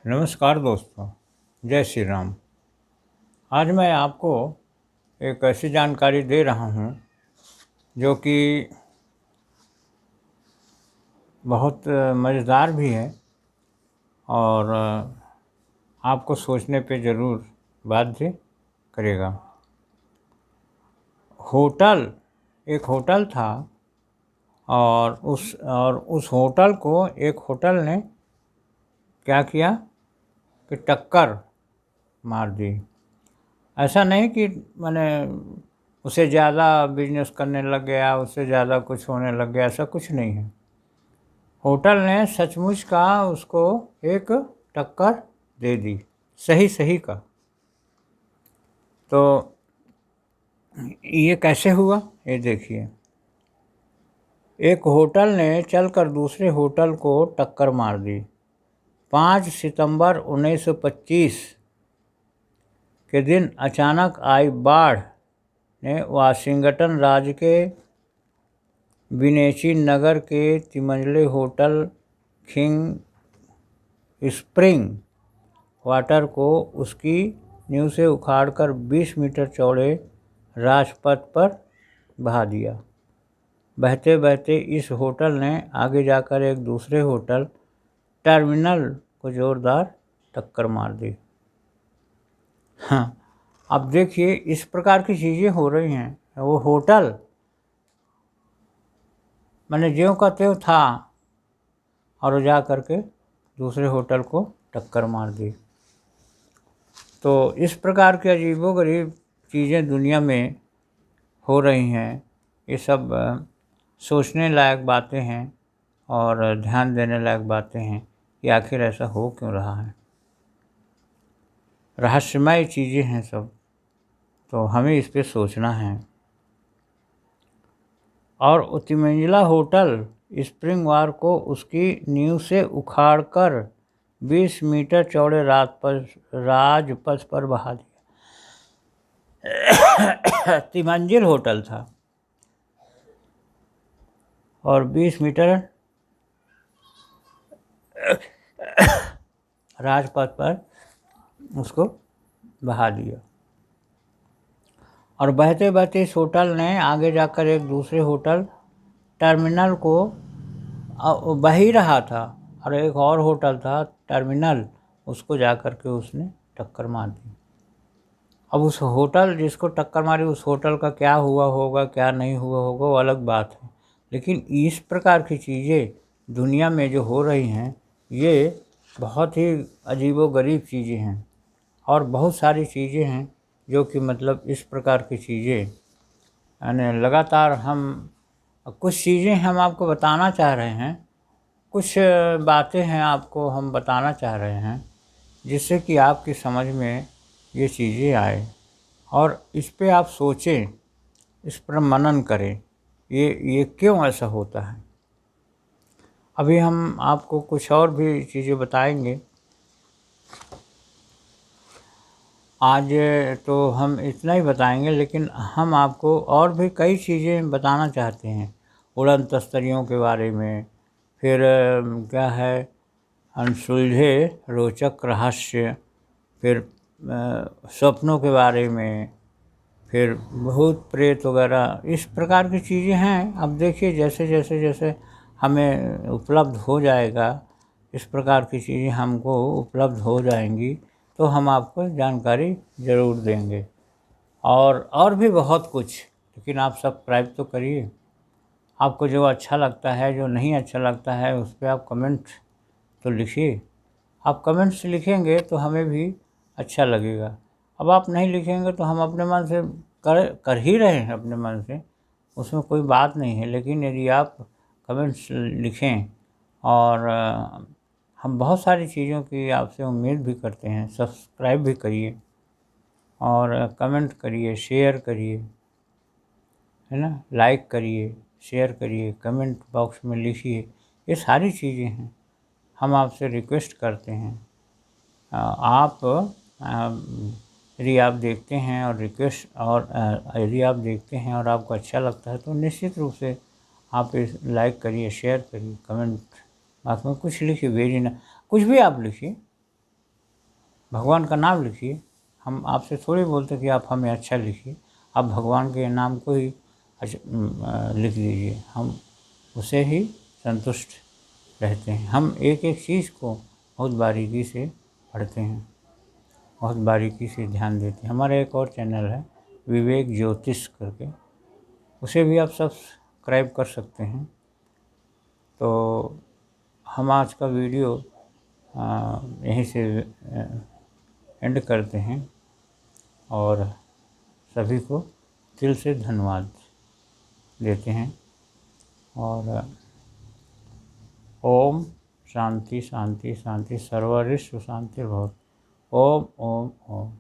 नमस्कार दोस्तों, जय श्री राम। आज मैं आपको एक ऐसी जानकारी दे रहा हूँ जो कि बहुत मज़ेदार भी है और आपको सोचने पे ज़रूर बाध्य करेगा। एक होटल था और उस होटल को एक होटल ने क्या किया कि टक्कर मार दी। ऐसा नहीं कि मैंने उससे ज़्यादा बिजनेस करने लग गया, उससे ज़्यादा कुछ होने लग गया, ऐसा कुछ नहीं है। होटल ने सचमुच का उसको एक टक्कर दे दी, सही सही का। तो ये कैसे हुआ, ये देखिए। एक होटल ने चलकर दूसरे होटल को टक्कर मार दी। 5 सितंबर 1925 के दिन अचानक आई बाढ़ ने वाशिंगटन राज्य के विनेची नगर के तिमंजले होटल किंग स्प्रिंग वाटर को उसकी नींव से उखाड़कर 20 मीटर चौड़े राजपथ पर बहा दिया। बहते बहते इस होटल ने आगे जाकर एक दूसरे होटल टर्मिनल को जोरदार टक्कर मार दी। हाँ, अब देखिए इस प्रकार की चीज़ें हो रही हैं। वो होटल मैंने ज्यों का त्यों था और जा कर के दूसरे होटल को टक्कर मार दी। तो इस प्रकार की अजीबोगरीब चीज़ें दुनिया में हो रही हैं। ये सब सोचने लायक बातें हैं और ध्यान देने लायक बातें हैं कि आखिर ऐसा हो क्यों रहा है। रहस्यमय चीज़ें हैं सब, तो हमें इस पे सोचना है। और तिमंजिला होटल स्प्रिंग वार को उसकी नींव से उखाड़कर 20 मीटर चौड़े राजपथ पर बहा दिया। तिमंजिल होटल था और 20 मीटर राजपथ पर उसको बहा दिया। और बहते बहते इस होटल ने आगे जाकर एक दूसरे होटल टर्मिनल को बह ही रहा था और एक और होटल था टर्मिनल, उसको जा कर के उसने टक्कर मार दी। अब उस होटल जिसको टक्कर मारी, उस होटल का क्या हुआ होगा क्या नहीं हुआ होगा वो अलग बात है, लेकिन इस प्रकार की चीज़ें दुनिया में जो हो रही हैं ये बहुत ही अजीबोगरीब चीज़ें हैं। और बहुत सारी चीज़ें हैं जो कि मतलब इस प्रकार की चीज़ें यानी लगातार कुछ चीज़ें हम आपको बताना चाह रहे हैं, कुछ बातें हैं आपको हम बताना चाह रहे हैं जिससे कि आपकी समझ में ये चीज़ें आए और इस पे आप सोचें, इस पर मनन करें, ये क्यों ऐसा होता है। अभी हम आपको कुछ और भी चीज़ें बताएंगे। आज तो हम इतना ही बताएंगे, लेकिन हम आपको और भी कई चीज़ें बताना चाहते हैं उड़न तस्तरियों के बारे में। फिर क्या है, अनसुलझे रोचक रहस्य, फिर सपनों के बारे में, फिर भूत प्रेत वगैरह, इस प्रकार की चीज़ें हैं। अब देखिए जैसे जैसे जैसे हमें उपलब्ध हो जाएगा, इस प्रकार की चीज़ें हमको उपलब्ध हो जाएंगी तो हम आपको जानकारी ज़रूर देंगे। और भी बहुत कुछ, लेकिन आप सब्सक्राइब तो करिए। आपको जो अच्छा लगता है, जो नहीं अच्छा लगता है, उस पर आप कमेंट तो लिखिए। आप कमेंट्स लिखेंगे तो हमें भी अच्छा लगेगा। अब आप नहीं लिखेंगे तो हम अपने मन से कर ही रहे हैं अपने मन से, उसमें कोई बात नहीं है। लेकिन यदि आप कमेंट्स लिखें और हम बहुत सारी चीज़ों की आपसे उम्मीद भी करते हैं। सब्सक्राइब भी करिए और कमेंट करिए, शेयर करिए, है ना, लाइक करिए, शेयर करिए, कमेंट बॉक्स में लिखिए। ये सारी चीज़ें हैं, हम आपसे रिक्वेस्ट करते हैं। आप यदि आप देखते हैं और रिक्वेस्ट और यदि आप देखते हैं और आपको अच्छा लगता है तो निश्चित रूप से आप इस लाइक करिए, शेयर करिए, कमेंट बॉक्स में कुछ लिखिए, भेजना कुछ भी आप लिखिए, भगवान का नाम लिखिए। हम आपसे थोड़ी बोलते कि आप हमें अच्छा लिखिए, आप भगवान के नाम को ही लिख दीजिए, हम उसे ही संतुष्ट रहते हैं। हम एक एक चीज़ को बहुत बारीकी से पढ़ते हैं, बहुत बारीकी से ध्यान देते हैं। हमारा एक और चैनल है विवेक ज्योतिष करके, उसे भी आप सब्सक्राइब कर सकते हैं। तो हम आज का वीडियो यहीं से एंड करते हैं और सभी को दिल से धन्यवाद देते हैं। और ओम शांति शांति शांति सर्वरिष्ट शांति भवतु। ओम ओम ओम।